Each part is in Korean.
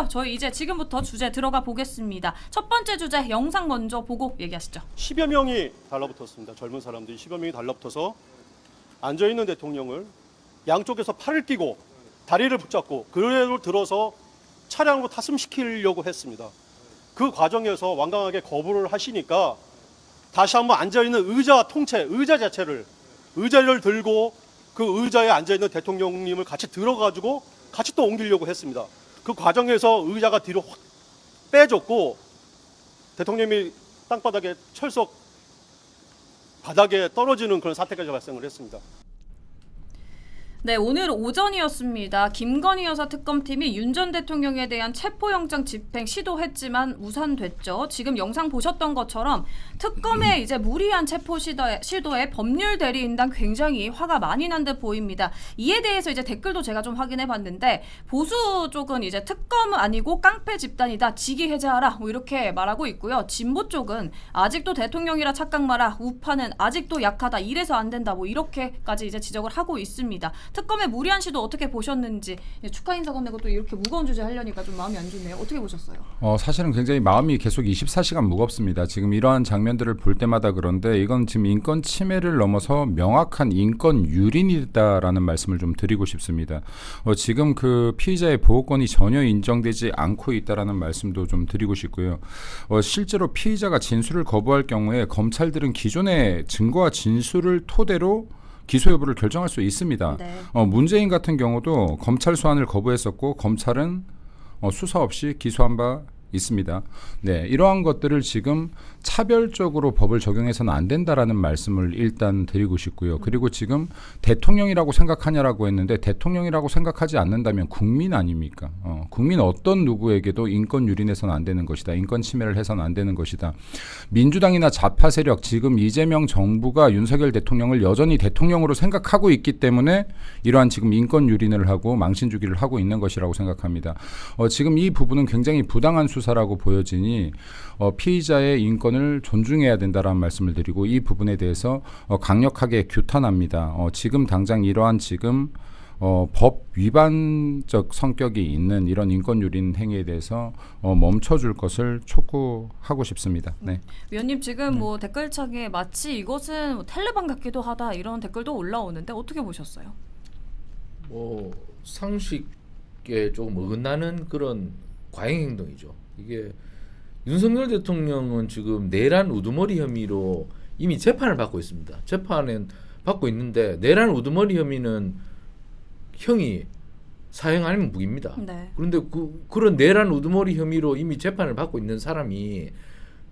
저희 이제 지금부터 주제 들어가 보겠습니다. 첫 번째 주제 영상 먼저 보고 얘기하시죠. 10여 명이 달라붙었습니다. 젊은 사람들이 10여 명이 달라붙어서 앉아있는 대통령을 양쪽에서 팔을 끼고 다리를 붙잡고 그대로 들어서 차량으로 탑승시키려고 했습니다. 그 과정에서 완강하게 거부를 하시니까 다시 한번 앉아있는 의자 통째, 의자를 들고 그 의자에 앉아있는 대통령님을 같이 들어가지고 같이 또 옮기려고 했습니다. 그 과정에서 의자가 뒤로 확 빼졌고 대통령이 땅바닥에 철석 바닥에 떨어지는 그런 사태까지 발생을 했습니다. 네, 오늘 오전이었습니다. 김건희 여사 특검팀이 윤 전 대통령에 대한 체포영장 집행 시도했지만 무산됐죠. 지금 영상 보셨던 것처럼 특검의 이제 무리한 체포 시도에 법률 대리인단 굉장히 화가 많이 난 듯 보입니다. 이에 대해서 이제 댓글도 제가 좀 확인해봤는데 보수 쪽은 이제 특검은 아니고 깡패 집단이다. 직위 해제하라. 뭐 이렇게 말하고 있고요. 진보 쪽은 아직도 대통령이라 착각 마라. 우파는 아직도 약하다. 이래서 안 된다. 뭐 이렇게까지 이제 지적을 하고 있습니다. 특검의 무리한 시도 어떻게 보셨는지 축하 인사 건네고 또 이렇게 무거운 주제 하려니까 좀 마음이 안 좋네요. 어떻게 보셨어요? 사실은 굉장히 마음이 계속 24시간 무겁습니다. 지금 이러한 장면들을 볼 때마다 그런데 이건 지금 인권 침해를 넘어서 명확한 인권 유린이다라는 말씀을 좀 드리고 싶습니다. 지금 그 피의자의 보호권이 전혀 인정되지 않고 있다라는 말씀도 좀 드리고 싶고요. 실제로 피의자가 진술을 거부할 경우에 검찰들은 기존의 증거와 진술을 토대로 기소 여부를 결정할 수 있습니다. 네. 문재인 같은 경우도 검찰 소환을 거부했었고 검찰은 수사 없이 기소한 바 있습니다. 네, 이러한 것들을 지금 차별적으로 법을 적용해서는 안 된다라는 말씀을 일단 드리고 싶고요. 그리고 지금 대통령이라고 생각하냐라고 했는데 대통령이라고 생각하지 않는다면 국민 아닙니까? 국민 어떤 누구에게도 인권 유린해서는 안 되는 것이다. 인권 침해를 해서는 안 되는 것이다. 민주당이나 좌파 세력 지금 이재명 정부가 윤석열 대통령을 여전히 대통령으로 생각하고 있기 때문에 이러한 지금 인권 유린을 하고 망신 주기를 하고 있는 것이라고 생각합니다. 지금 이 부분은 굉장히 부당한 수사라고 보여지니 피의자의 인권을 존중해야 된다라는 말씀을 드리고 이 부분에 대해서 강력하게 규탄합니다. 지금 당장 이러한 지금 법 위반적 성격이 있는 이런 인권 유린 행위에 대해서 멈춰줄 것을 촉구하고 싶습니다. 네. 위원님 지금 뭐 댓글창에 마치 이것은 뭐 텔레방 같기도 하다 이런 댓글도 올라오는데 어떻게 보셨어요? 뭐 상식에 조금 어긋나는 그런 과잉 행동이죠. 이게 윤석열 대통령은 지금 내란 우두머리 혐의로 이미 재판을 받고 있습니다. 재판은 받고 있는데 내란 우두머리 혐의는 형이 사형 아니면 무기입니다. 네. 그런데 그런 내란 우두머리 혐의로 이미 재판을 받고 있는 사람이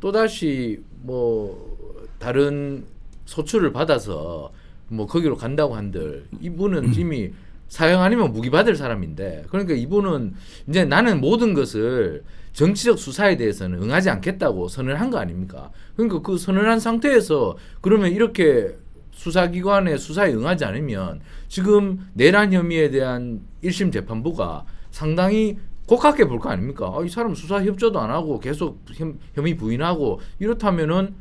또다시 뭐 다른 소추를 받아서 뭐 거기로 간다고 한들 이분은 이미 사형 아니면 무기 받을 사람인데 그러니까 이분은 이제 나는 모든 것을 정치적 수사에 대해서는 응하지 않겠다고 선언을 한 거 아닙니까? 그러니까 그 선언을 한 상태에서 그러면 이렇게 수사기관의 수사에 응하지 않으면 지금 내란 혐의에 대한 1심 재판부가 상당히 고깝게 볼 거 아닙니까? 이 사람 수사 협조도 안 하고 계속 혐의 부인하고 이렇다면은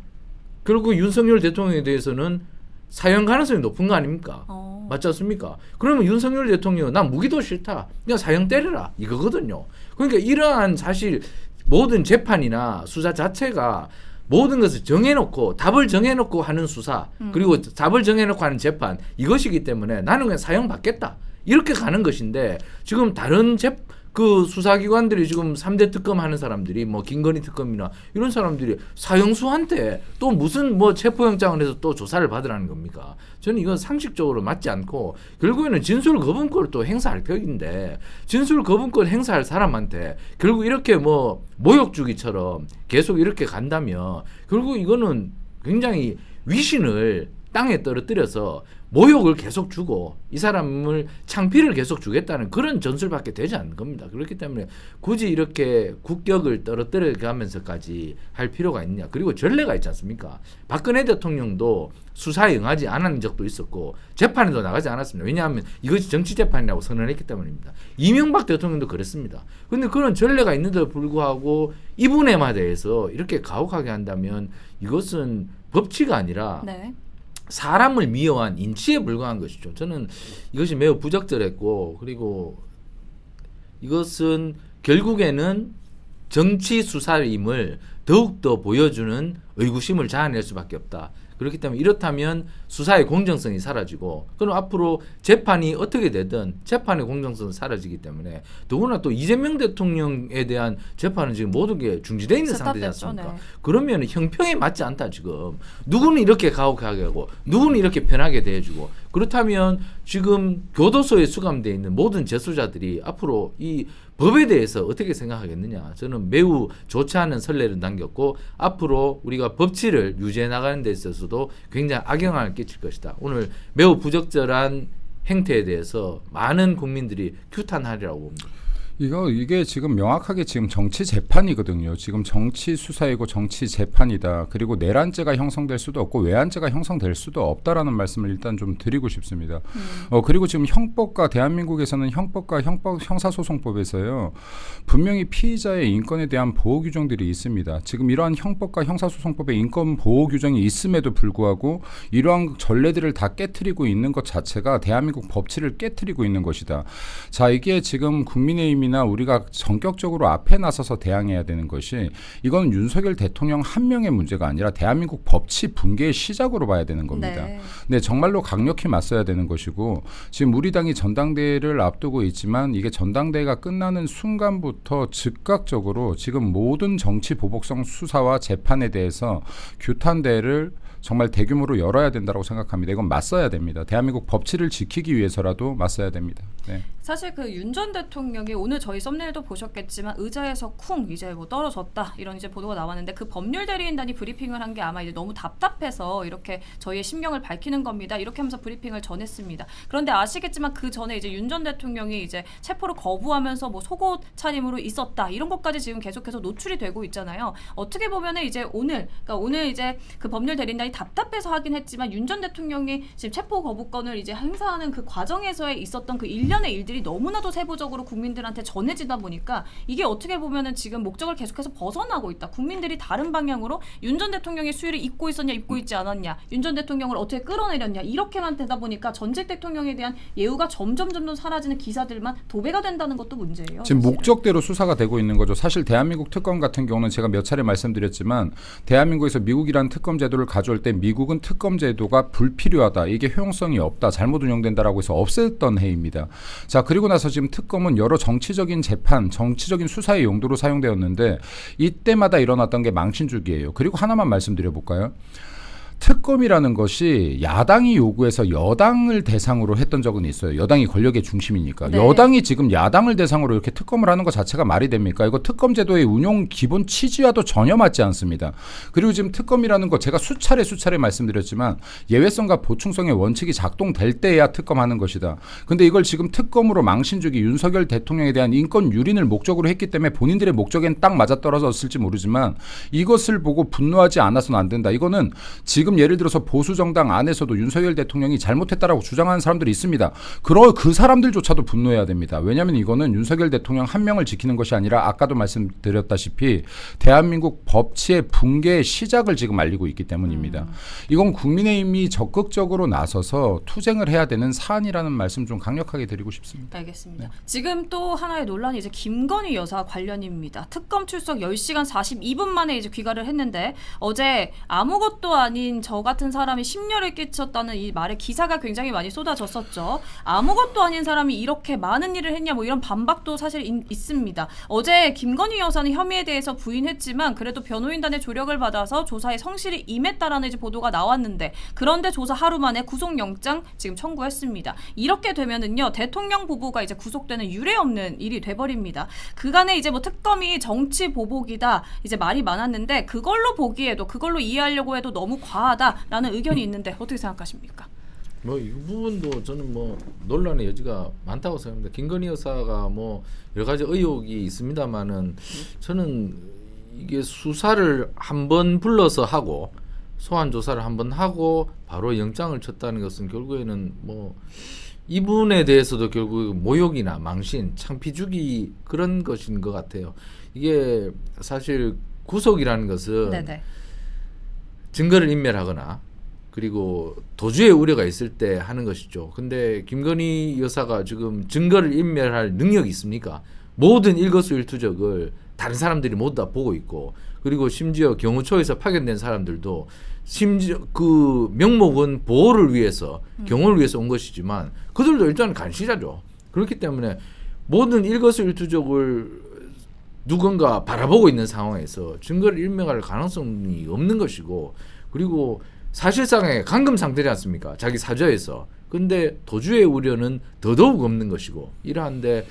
결국 윤석열 대통령에 대해서는 사형 가능성이 높은 거 아닙니까? 맞지 않습니까? 그러면 윤석열 대통령 난 무기도 싫다. 그냥 사형 때려라. 이거거든요. 그러니까 이러한 사실 모든 재판이나 수사 자체가 모든 것을 정해놓고 답을 정해놓고 하는 수사 그리고 답을 정해놓고 하는 재판 이것이기 때문에 나는 그냥 사형 받겠다. 이렇게 가는 것인데 지금 다른 그 수사기관들이 지금 3대 특검 하는 사람들이 뭐 김건희 특검이나 이런 사람들이 사형수한테 또 무슨 뭐 체포영장을 해서 또 조사를 받으라는 겁니까? 저는 이건 상식적으로 맞지 않고 결국에는 진술 거부권을 또 행사할 격인데 진술 거부권 행사할 사람한테 결국 이렇게 뭐 모욕 주기처럼 계속 이렇게 간다면 결국 이거는 굉장히 위신을 땅에 떨어뜨려서 모욕을 계속 주고 이 사람을 창피를 계속 주겠다는 그런 전술밖에 되지 않는 겁니다. 그렇기 때문에 굳이 이렇게 국격을 떨어뜨려 가면서까지 할 필요가 있느냐. 그리고 전례가 있지 않습니까? 박근혜 대통령도 수사에 응하지 않은 적도 있었고 재판에도 나가지 않았습니다. 왜냐하면 이것이 정치재판이라고 선언했기 때문입니다. 이명박 대통령도 그랬습니다. 그런데 그런 전례가 있는데도 불구하고 이분에 대해서 이렇게 가혹하게 한다면 이것은 법치가 아니라 네. 사람을 미워한 인치에 불과한 것이죠. 저는 이것이 매우 부적절했고 그리고 이것은 결국에는 정치 수사임을 더욱더 보여주는 의구심을 자아낼 수밖에 없다. 그렇기 때문에 이렇다면 수사의 공정성이 사라지고 그럼 앞으로 재판이 어떻게 되든 재판의 공정성은 사라지기 때문에 더구나 또 이재명 대통령에 대한 재판은 지금 모든 게 중지되어 있는 상태지 않습니까? 네. 그러면 형평에 맞지 않다 지금. 누구는 이렇게 가혹하게 하고 누구는 이렇게 편하게 대해주고 그렇다면 지금 교도소에 수감되어 있는 모든 재수자들이 앞으로 이 법에 대해서 어떻게 생각하겠느냐. 저는 매우 좋지 않은 선례를 남겼고 앞으로 우리가 법치를 유지해 나가는 데 있어서도 굉장히 악영향을 끼칠 것이다. 오늘 매우 부적절한 행태에 대해서 많은 국민들이 규탄하리라고 봅니다. 이게 지금 명확하게 지금 정치 재판이거든요. 지금 정치 수사이고 정치 재판이다. 그리고 내란죄가 형성될 수도 없고 외환죄가 형성될 수도 없다라는 말씀을 일단 좀 드리고 싶습니다. 그리고 지금 형법과 대한민국에서는 형법과 형사소송법에서요. 분명히 피의자의 인권에 대한 보호 규정들이 있습니다. 지금 이러한 형법과 형사소송법에 인권 보호 규정이 있음에도 불구하고 이러한 전례들을 다 깨트리고 있는 것 자체가 대한민국 법치를 깨트리고 있는 것이다. 자, 이게 지금 국민의힘이 나 우리가 전격적으로 앞에 나서서 대항해야 되는 것이 이건 윤석열 대통령 한 명의 문제가 아니라 대한민국 법치 붕괴의 시작으로 봐야 되는 겁니다. 네, 정말로 강력히 맞서야 되는 것이고 지금 우리 당이 전당대회를 앞두고 있지만 이게 전당대회가 끝나는 순간부터 즉각적으로 지금 모든 정치 보복성 수사와 재판에 대해서 규탄대회를 정말 대규모로 열어야 된다고 생각합니다. 이건 맞서야 됩니다. 대한민국 법치를 지키기 위해서라도 맞서야 됩니다. 네. 사실 그 윤 전 대통령이 오늘 저희 썸네일도 보셨겠지만 의자에서 쿵 이제 뭐 떨어졌다 이런 이제 보도가 나왔는데 그 법률 대리인단이 브리핑을 한 게 아마 이제 너무 답답해서 이렇게 저희의 심경을 밝히는 겁니다. 이렇게 하면서 브리핑을 전했습니다. 그런데 아시겠지만 그 전에 이제 윤 전 대통령이 이제 체포를 거부하면서 뭐 속옷 차림으로 있었다 이런 것까지 지금 계속해서 노출이 되고 있잖아요. 어떻게 보면은 이제 오늘 이제 그 법률 대리인단이 답답해서 하긴 했지만 윤 전 대통령이 지금 체포 거부권을 이제 행사하는 그 과정에서 있었던 그 일련의 일들이 너무나도 세부적으로 국민들한테 전해지다 보니까 이게 어떻게 보면은 지금 목적을 계속해서 벗어나고 있다. 국민들이 다른 방향으로 윤 전 대통령의 수위를 입고 있었냐 입고 있지 않았냐, 윤 전 대통령을 어떻게 끌어내렸냐 이렇게만 되다 보니까 전직 대통령에 대한 예우가 점점 사라지는 기사들만 도배가 된다는 것도 문제예요. 지금 사실은. 목적대로 수사가 되고 있는 거죠. 사실 대한민국 특검 같은 경우는 제가 몇 차례 말씀드렸지만 대한민국에서 미국이라는 특검 제도를 가져올 때 미국은 특검 제도가 불필요하다. 이게 효용성이 없다. 잘못 운영된다라고 해서 없앴던 해입니다. 자, 그리고 나서 지금 특검은 여러 정치적인 재판, 정치적인 수사의 용도로 사용되었는데 이때마다 일어났던 게 망신주기예요. 그리고 하나만 말씀드려볼까요? 특검이라는 것이 야당이 요구해서 여당을 대상으로 했던 적은 있어요. 여당이 권력의 중심이니까. 네. 여당이 지금 야당을 대상으로 이렇게 특검을 하는 것 자체가 말이 됩니까? 이거 특검 제도의 운용 기본 취지와도 전혀 맞지 않습니다. 그리고 지금 특검이라는 거 제가 수차례 말씀드렸지만 예외성과 보충성의 원칙이 작동될 때야 특검하는 것이다. 근데 이걸 지금 특검으로 망신주기 윤석열 대통령에 대한 인권 유린을 목적으로 했기 때문에 본인들의 목적엔 딱 맞아떨어졌을지 모르지만 이것을 보고 분노하지 않아서는 안 된다. 이거는 지금 예를 들어서 보수 정당 안에서도 윤석열 대통령이 잘못했다라고 주장하는 사람들이 있습니다. 그 사람들조차도 분노해야 됩니다. 왜냐하면 이거는 윤석열 대통령 한 명을 지키는 것이 아니라 아까도 말씀드렸다시피 대한민국 법치의 붕괴의 시작을 지금 알리고 있기 때문입니다. 이건 국민의힘이 적극적으로 나서서 투쟁을 해야 되는 사안이라는 말씀 좀 강력하게 드리고 싶습니다. 알겠습니다. 지금 또 하나의 논란이 이제 김건희 여사 관련입니다. 특검 출석 10시간 42분 만에 이제 귀가를 했는데 어제 아무것도 아닌 저 같은 사람이 심려를 끼쳤다는 이 말에 기사가 굉장히 많이 쏟아졌었죠. 아무것도 아닌 사람이 이렇게 많은 일을 했냐 뭐 이런 반박도 사실 있습니다. 어제 김건희 여사는 혐의에 대해서 부인했지만 그래도 변호인단의 조력을 받아서 조사에 성실히 임했다라는 이제 보도가 나왔는데 그런데 조사 하루 만에 구속영장 지금 청구했습니다. 이렇게 되면은요 대통령 부부가 이제 구속되는 유례없는 일이 돼버립니다. 그간에 이제 뭐 특검이 정치 보복이다 이제 말이 많았는데 그걸로 보기에도 그걸로 이해하려고 해도 너무 과하다라는 의견이 있는데 어떻게 생각하십니까? 뭐 이 부분도 저는 뭐 논란의 여지가 많다고 생각합니다. 김건희 여사가 뭐 여러 가지 의혹이 있습니다만은 저는 이게 수사를 한번 불러서 하고 소환 조사를 한번 하고 바로 영장을 쳤다는 것은 결국에는 뭐 이분에 대해서도 결국 모욕이나 망신, 창피 주기 그런 것인 것 같아요. 이게 사실 구속이라는 것은 네네. 증거를 인멸하거나 그리고 도주의 우려가 있을 때 하는 것이죠. 근데 김건희 여사가 지금 증거를 인멸할 능력이 있습니까? 모든 일거수일투족을 다른 사람들이 모두 다 보고 있고 그리고 심지어 경호처에서 파견된 사람들도 심지어 그 명목은 보호를 위해서 경호를 위해서 온 것이지만 그들도 일단 간시자죠. 그렇기 때문에 모든 일거수일투족을 누군가 바라보고 있는 상황에서 증거를 일명할 가능성이 없는 것이고 그리고 사실상의 감금 상태지 않습니까? 자기 사저에서. 근데 도주의 우려는 더더욱 없는 것이고 이러한데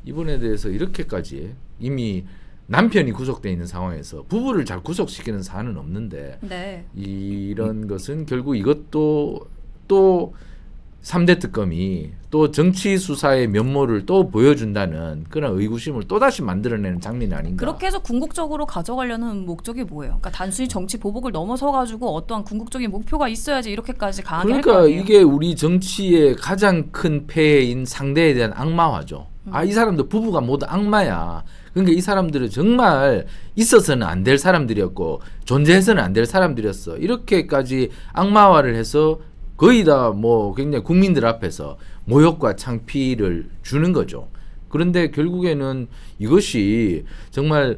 이번에 대해서 이렇게까지 이미 남편이 구속돼 있는 상황에서 부부를 잘 구속시키는 사안은 없는데 네. 이런 것은 결국 이것도 또 3대 특검이 또 정치 수사의 면모를 또 보여준다는 그런 의구심을 또다시 만들어내는 장면이 아닌가. 그렇게 해서 궁극적으로 가져가려는 목적이 뭐예요? 그러니까 단순히 정치 보복을 넘어서 가지고 어떠한 궁극적인 목표가 있어야지 이렇게까지 강하게 할 거 그러니까 아니에요? 이게 우리 정치의 가장 큰 폐해인 상대에 대한 악마화죠. 아, 이 사람들 부부가 모두 악마야. 그러니까 이 사람들은 정말 있어서는 안 될 사람들이었고 존재해서는 안 될 사람들이었어. 이렇게까지 악마화를 해서 거의 다 뭐 굉장히 국민들 앞에서 모욕과 창피를 주는 거죠. 그런데 결국에는 이것이 정말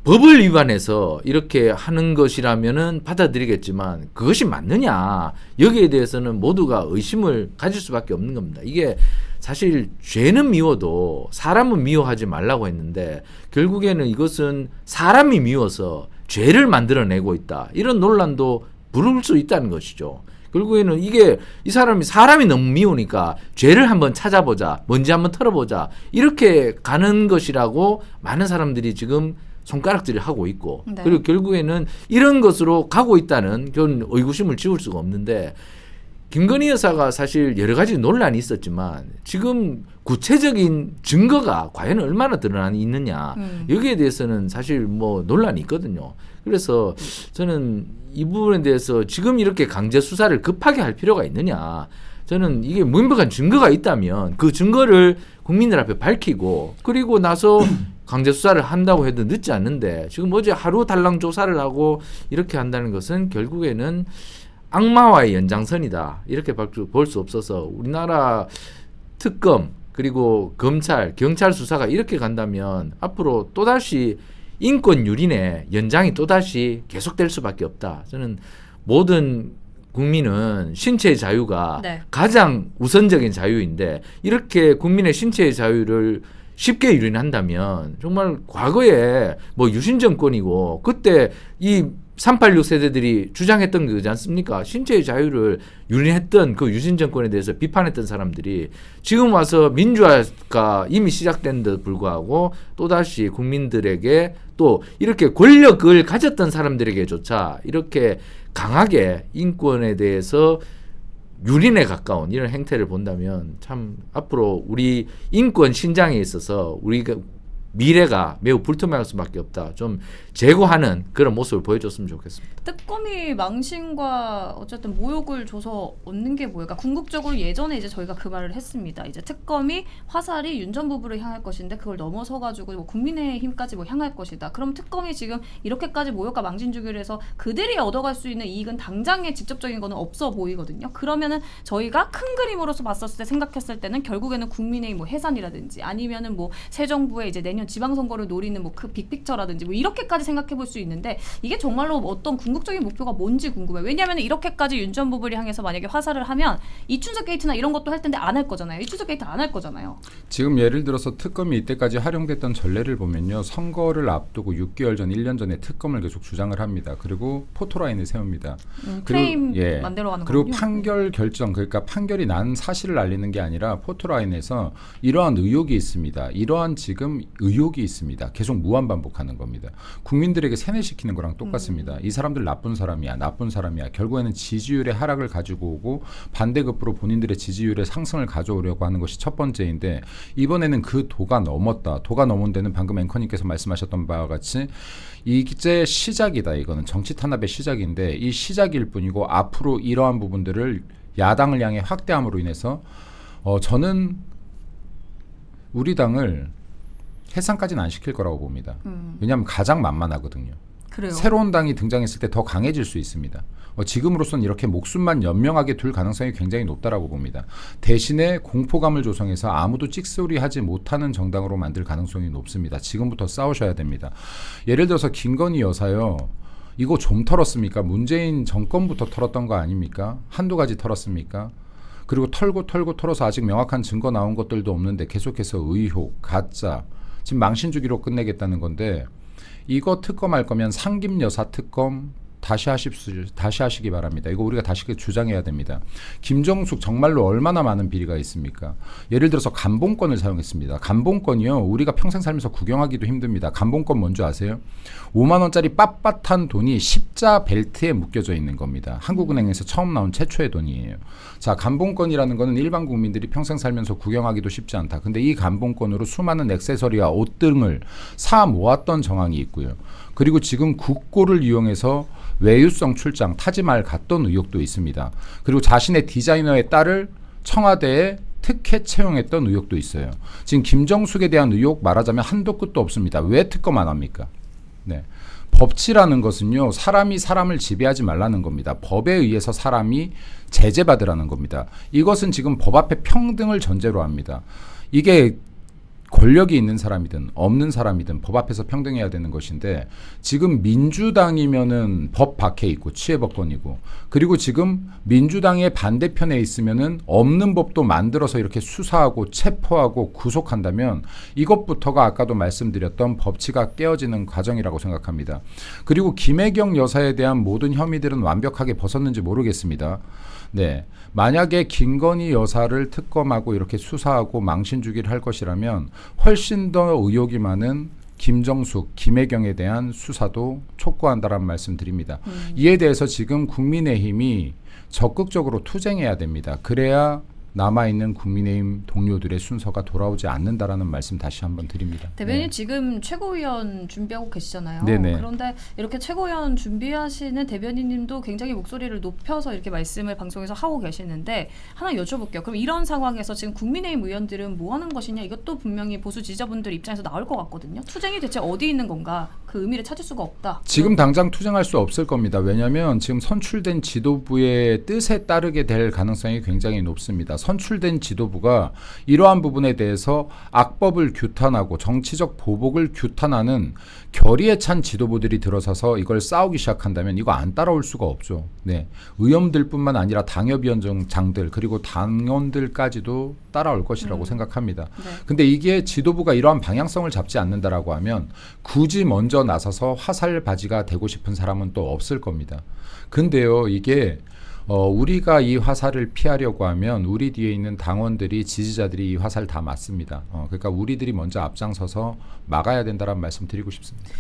법을 위반해서 이렇게 하는 것이라면은 받아들이겠지만 그것이 맞느냐 여기에 대해서는 모두가 의심을 가질 수밖에 없는 겁니다. 이게 사실 죄는 미워도 사람은 미워하지 말라고 했는데 결국에는 이것은 사람이 미워서 죄를 만들어내고 있다. 이런 논란도 부를 수 있다는 것이죠. 결국에는 이게 이 사람이 너무 미우니까 죄를 한번 찾아보자, 뭔지 한번 털어보자 이렇게 가는 것이라고 많은 사람들이 지금 손가락질을 하고 있고 네. 그리고 결국에는 이런 것으로 가고 있다는 그런 의구심을 지울 수가 없는데 김건희 여사가 사실 여러 가지 논란이 있었지만 지금 구체적인 증거가 과연 얼마나 드러나 있느냐 여기에 대해서는 사실 뭐 논란이 있거든요. 그래서 저는 이 부분에 대해서 지금 이렇게 강제 수사를 급하게 할 필요가 있느냐. 저는 이게 명백한 증거가 있다면 그 증거를 국민들 앞에 밝히고 그리고 나서 강제 수사를 한다고 해도 늦지 않는데 지금 어제 하루 달랑 조사를 하고 이렇게 한다는 것은 결국에는 악마와의 연장선이다. 이렇게 볼 수 없어서 우리나라 특검 그리고 검찰, 경찰 수사가 이렇게 간다면 앞으로 또다시 인권 유린의 연장이 또다시 계속될 수밖에 없다. 저는 모든 국민은 신체의 자유가 네. 가장 우선적인 자유인데 이렇게 국민의 신체의 자유를 쉽게 유린한다면 정말 과거에 뭐 유신 정권이고 그때 이 386 세대들이 주장했던 거지 않습니까? 신체의 자유를 유린했던 그 유신 정권에 대해서 비판했던 사람들이 지금 와서 민주화가 이미 시작된 데 불구하고 또다시 국민들에게 또 이렇게 권력을 가졌던 사람들에게조차 이렇게 강하게 인권에 대해서 유린에 가까운 이런 행태를 본다면 참 앞으로 우리 인권 신장에 있어서 우리가 미래가 매우 불투명할 수밖에 없다. 좀 제고하는 그런 모습을 보여줬으면 좋겠습니다. 특검이 망신과 어쨌든 모욕을 줘서 얻는 게 뭐예요? 그러니까 궁극적으로 예전에 이제 저희가 그 말을 했습니다. 이제 특검이 화살이 윤 전 부부를 향할 것인데 그걸 넘어서 가지고 뭐 국민의힘까지 뭐 향할 것이다. 그럼 특검이 지금 이렇게까지 모욕과 망신 주기를 해서 그들이 얻어갈 수 있는 이익은 당장의 직접적인 거는 없어 보이거든요. 그러면은 저희가 큰 그림으로서 봤었을 때 생각했을 때는 결국에는 국민의힘 뭐 해산이라든지 아니면은 뭐 새 정부의 이제 내년 지방선거를 노리는 뭐 그 빅픽처라든지 뭐 이렇게까지 생각해 볼 수 있는데 이게 정말로 어떤 궁극적인 목표가 뭔지 궁금해요. 왜냐하면 이렇게까지 윤 전 부부를 향해서 만약에 화살을 하면 이춘석 게이트나 이런 것도 할 텐데 안 할 거잖아요. 이춘석 게이트 안 할 거잖아요. 지금 예를 들어서 특검이 이때까지 활용됐던 전례를 보면요. 선거를 앞두고 6개월 전, 1년 전에 특검을 계속 주장을 합니다. 그리고 포토라인을 세웁니다. 프레임 만들어가는 그리고 거군요. 판결 결정, 그러니까 판결이 난 사실을 알리는 게 아니라 포토라인에서 이러한 의혹이 있습니다. 이러한 지금 의혹이 있습니다. 계속 무한 반복하는 겁니다. 국민들에게 세뇌시키는 거랑 똑같습니다. 이 사람들 나쁜 사람이야. 결국에는 지지율의 하락을 가지고 오고 반대급부로 본인들의 지지율의 상승을 가져오려고 하는 것이 첫 번째인데 이번에는 그 도가 넘었다. 도가 넘은 데는 방금 앵커님께서 말씀하셨던 바와 같이 이제 시작이다. 이거는 정치 탄압의 시작인데 이 시작일 뿐이고 앞으로 이러한 부분들을 야당을 향해 확대함으로 인해서 저는 우리 당을 해산까지는 안 시킬 거라고 봅니다. 왜냐하면 가장 만만하거든요. 그래요? 새로운 당이 등장했을 때 더 강해질 수 있습니다. 지금으로선 이렇게 목숨만 연명하게 둘 가능성이 굉장히 높다라고 봅니다. 대신에 공포감을 조성해서 아무도 찍소리하지 못하는 정당으로 만들 가능성이 높습니다. 지금부터 싸우셔야 됩니다. 예를 들어서 김건희 여사요. 이거 좀 털었습니까? 문재인 정권부터 털었던 거 아닙니까? 한두 가지 털었습니까? 그리고 털고 털어서 아직 명확한 증거 나온 것들도 없는데 계속해서 의혹, 가짜, 지금 망신 주기로 끝내겠다는 건데 이거 특검할 거면 상김 여사 특검 다시 하시기 바랍니다. 이거 우리가 다시 주장해야 됩니다. 김정숙 정말로 얼마나 많은 비리가 있습니까? 예를 들어서 감봉권을 사용했습니다. 감봉권이요. 우리가 평생 살면서 구경하기도 힘듭니다. 감봉권 뭔지 아세요? 5만 원짜리 빳빳한 돈이 십자 벨트에 묶여져 있는 겁니다. 한국은행에서 처음 나온 최초의 돈이에요. 자, 감봉권이라는 거는 일반 국민들이 평생 살면서 구경하기도 쉽지 않다. 근데 이 감봉권으로 수많은 액세서리와 옷 등을 사 모았던 정황이 있고요. 그리고 지금 국고를 이용해서 외유성 출장 타지말 갔던 의혹도 있습니다. 그리고 자신의 디자이너의 딸을 청와대에 특혜 채용했던 의혹도 있어요. 지금 김정숙에 대한 의혹 말하자면 한도 끝도 없습니다. 왜 특검 안 합니까? 네. 법치라는 것은요, 사람이 사람을 지배하지 말라는 겁니다. 법에 의해서 사람이 제재받으라는 겁니다. 이것은 지금 법 앞에 평등을 전제로 합니다. 이게 권력이 있는 사람이든 없는 사람이든 법 앞에서 평등해야 되는 것인데 지금 민주당이면은 법 밖에 있고 취해법권이고 그리고 지금 민주당의 반대편에 있으면은 없는 법도 만들어서 이렇게 수사하고 체포하고 구속한다면 이것부터가 아까도 말씀드렸던 법치가 깨어지는 과정이라고 생각합니다. 그리고 김혜경 여사에 대한 모든 혐의들은 완벽하게 벗었는지 모르겠습니다. 네, 만약에 김건희 여사를 특검하고 이렇게 수사하고 망신 주기를 할 것이라면 훨씬 더 의혹이 많은 김정숙, 김혜경에 대한 수사도 촉구한다라는 말씀 드립니다. 이에 대해서 지금 국민의힘이 적극적으로 투쟁해야 됩니다. 그래야 남아있는 국민의힘 동료들의 순서가 돌아오지 않는다라는 말씀 다시 한번 드립니다. 대변인 네. 지금 최고위원 준비하고 계시잖아요. 네네. 그런데 이렇게 최고위원 준비하시는 대변인님도 굉장히 목소리를 높여서 이렇게 말씀을 방송에서 하고 계시는데 하나 여쭤볼게요. 그럼 이런 상황에서 지금 국민의힘 의원들은 뭐 하는 것이냐 이것도 분명히 보수 지지자분들 입장에서 나올 것 같거든요. 투쟁이 대체 어디 있는 건가? 그 의미를 찾을 수가 없다. 지금 당장 투쟁할 수 없을 겁니다. 왜냐하면 지금 선출된 지도부의 뜻에 따르게 될 가능성이 굉장히 높습니다. 선출된 지도부가 이러한 부분에 대해서 악법을 규탄하고 정치적 보복을 규탄하는 결의에 찬 지도부들이 들어서서 이걸 싸우기 시작한다면 이거 안 따라올 수가 없죠. 네, 의원들뿐만 아니라 당협위원장들 그리고 당원들까지도 따라올 것이라고 생각합니다. 네. 근데 이게 지도부가 이러한 방향성을 잡지 않는다라고 하면 굳이 먼저 나서서 화살바지가 되고 싶은 사람은 또 없을 겁니다. 근데요, 이게 우리가 이 화살을 피하려고 하면 우리 뒤에 있는 당원들이 지지자들이 이 화살 다 맞습니다. 그러니까 우리들이 먼저 앞장서서 막아야 된다는 말씀 드리고 싶습니다.